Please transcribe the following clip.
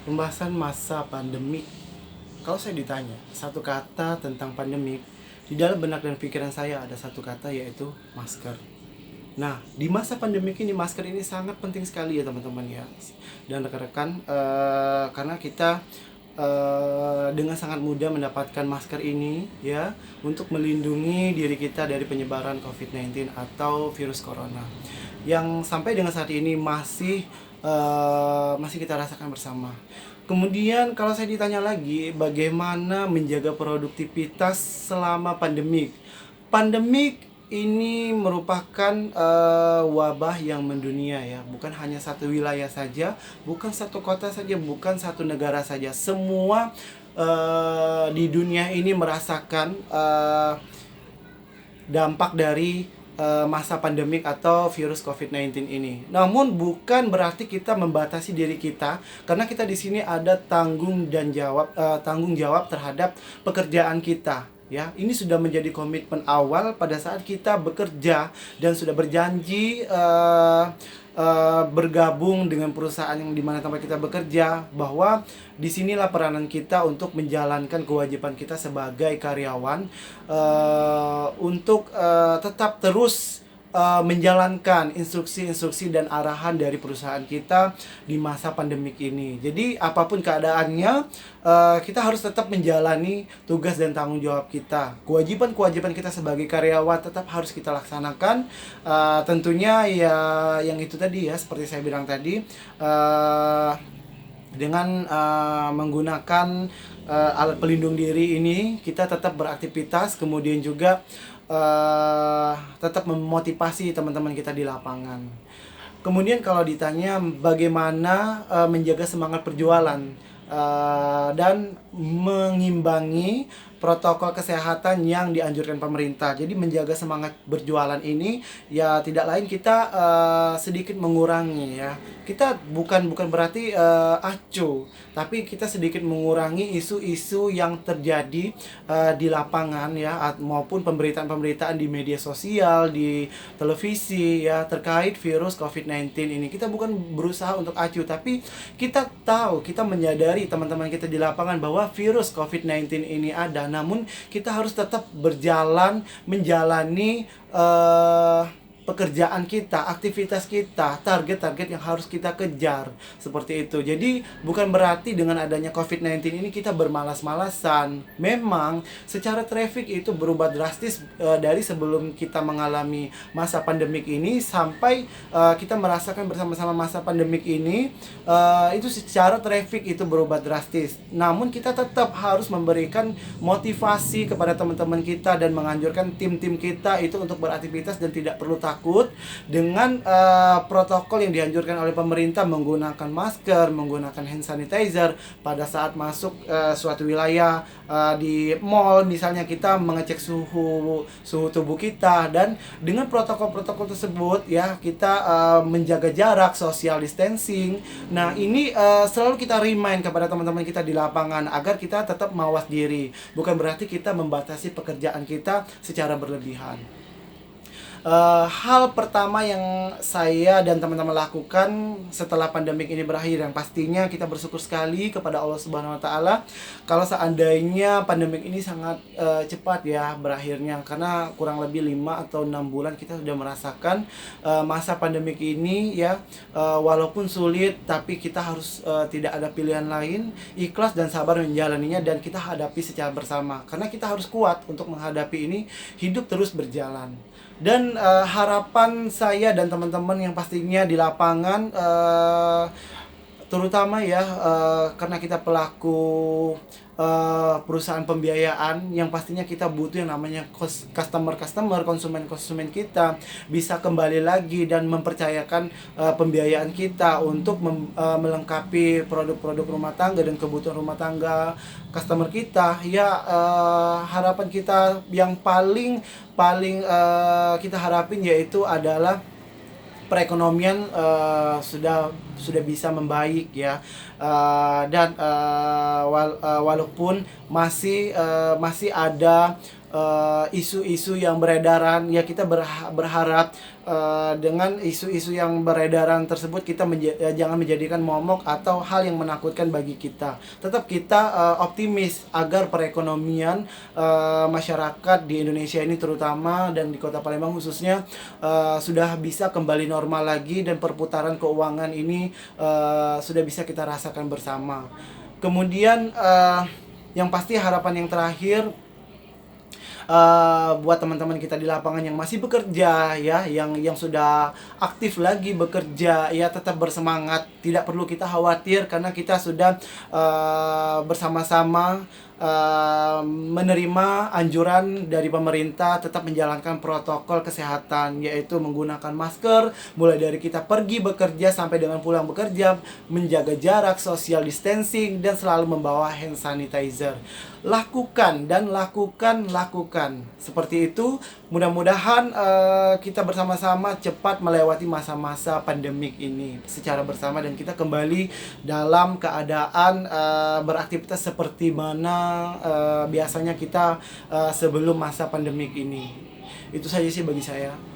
Pembahasan masa pandemik. Kalau saya ditanya satu kata tentang pandemik, di dalam benak dan pikiran saya ada satu kata, yaitu masker. Nah, di masa pandemik ini masker ini sangat penting sekali ya teman-teman ya, dan rekan-rekan, karena kita dengan sangat mudah mendapatkan masker ini ya, untuk melindungi diri kita dari penyebaran COVID-19 atau virus corona yang sampai dengan saat ini masih kita rasakan bersama. Kemudian kalau saya ditanya lagi bagaimana menjaga produktivitas selama pandemik. Pandemik ini merupakan wabah yang mendunia ya, bukan hanya satu wilayah saja, bukan satu kota saja, bukan satu negara saja. Semua di dunia ini merasakan dampak dari masa pandemik atau virus COVID-19 ini. Namun bukan berarti kita membatasi diri kita, karena kita di sini ada tanggung jawab terhadap pekerjaan kita. Ya, ini sudah menjadi komitmen awal pada saat kita bekerja dan sudah berjanji bergabung dengan perusahaan yang dimana tempat kita bekerja, bahwa disinilah peranan kita untuk menjalankan kewajiban kita sebagai karyawan, untuk tetap terus menjalankan instruksi-instruksi dan arahan dari perusahaan kita di masa pandemik ini. Jadi apapun keadaannya, kita harus tetap menjalani tugas dan tanggung jawab kita. Kewajiban-kewajiban kita sebagai karyawan tetap harus kita laksanakan. Tentunya ya yang itu tadi ya, seperti saya bilang tadi, dengan menggunakan alat pelindung diri ini, kita tetap beraktivitas, kemudian juga tetap memotivasi teman-teman kita di lapangan. Kemudian kalau ditanya bagaimana menjaga semangat perjualan dan mengimbangi protokol kesehatan yang dianjurkan pemerintah. Jadi menjaga semangat berjualan ini ya tidak lain kita sedikit mengurangi ya. Kita bukan berarti acuh, tapi kita sedikit mengurangi isu-isu yang terjadi di lapangan ya, maupun pemberitaan-pemberitaan di media sosial, di televisi ya, terkait virus COVID-19 ini. Kita bukan berusaha untuk acuh, tapi kita tahu, kita menyadari teman-teman kita di lapangan bahwa virus COVID-19 ini ada. Namun kita harus tetap berjalan menjalani pekerjaan kita, aktivitas kita, target-target yang harus kita kejar, seperti itu. Jadi bukan berarti dengan adanya COVID-19 ini kita bermalas-malasan. Memang secara traffic itu berubah drastis dari sebelum kita mengalami masa pandemik ini sampai kita merasakan bersama-sama masa pandemik ini, itu secara traffic itu berubah drastis. Namun kita tetap harus memberikan motivasi kepada teman-teman kita dan menganjurkan tim-tim kita itu untuk beraktivitas dan tidak perlu takut dengan protokol yang dianjurkan oleh pemerintah, menggunakan masker, menggunakan hand sanitizer pada saat masuk suatu wilayah, di mall misalnya, kita mengecek suhu tubuh kita, dan dengan protokol-protokol tersebut ya kita menjaga jarak, social distancing. Nah, ini selalu kita remind kepada teman-teman kita di lapangan agar kita tetap mawas diri. Bukan berarti kita membatasi pekerjaan kita secara berlebihan. Hal pertama yang saya dan teman-teman lakukan setelah pandemik ini berakhir, yang pastinya kita bersyukur sekali kepada Allah Subhanahu wa taala kalau seandainya pandemik ini sangat cepat ya berakhirnya, karena kurang lebih 5 atau 6 bulan kita sudah merasakan masa pandemik ini ya. Walaupun sulit, tapi kita harus tidak ada pilihan lain, ikhlas dan sabar menjalaninya, dan kita hadapi secara bersama, karena kita harus kuat untuk menghadapi ini. Hidup terus berjalan. Dan harapan saya dan teman-teman yang pastinya di lapangan, terutama ya karena kita pelaku perusahaan pembiayaan, yang pastinya kita butuh yang namanya customer, konsumen kita bisa kembali lagi dan mempercayakan pembiayaan kita untuk melengkapi produk-produk rumah tangga dan kebutuhan rumah tangga customer kita ya. Harapan kita yang paling kita harapin yaitu adalah perekonomian sudah sudah bisa membaik ya. Dan walaupun masih ada isu-isu yang beredaran ya, kita berharap dengan isu-isu yang beredaran tersebut kita jangan menjadikan momok atau hal yang menakutkan bagi kita. Tetap kita optimis agar perekonomian masyarakat di Indonesia ini terutama dan di Kota Palembang khususnya sudah bisa kembali normal lagi, dan perputaran keuangan ini sudah bisa kita rasakan bersama. Kemudian yang pasti harapan yang terakhir, buat teman-teman kita di lapangan yang masih bekerja ya, yang sudah aktif lagi bekerja ya, tetap bersemangat, tidak perlu kita khawatir karena kita sudah bersama-sama menerima anjuran dari pemerintah tetap menjalankan protokol kesehatan, yaitu menggunakan masker mulai dari kita pergi bekerja sampai dengan pulang bekerja, menjaga jarak, social distancing, dan selalu membawa hand sanitizer. Lakukan seperti itu. Mudah-mudahan kita bersama-sama cepat melewati masa-masa pandemik ini secara bersama, dan kita kembali dalam keadaan beraktivitas seperti mana biasanya kita sebelum masa pandemik ini. Itu saja sih bagi saya.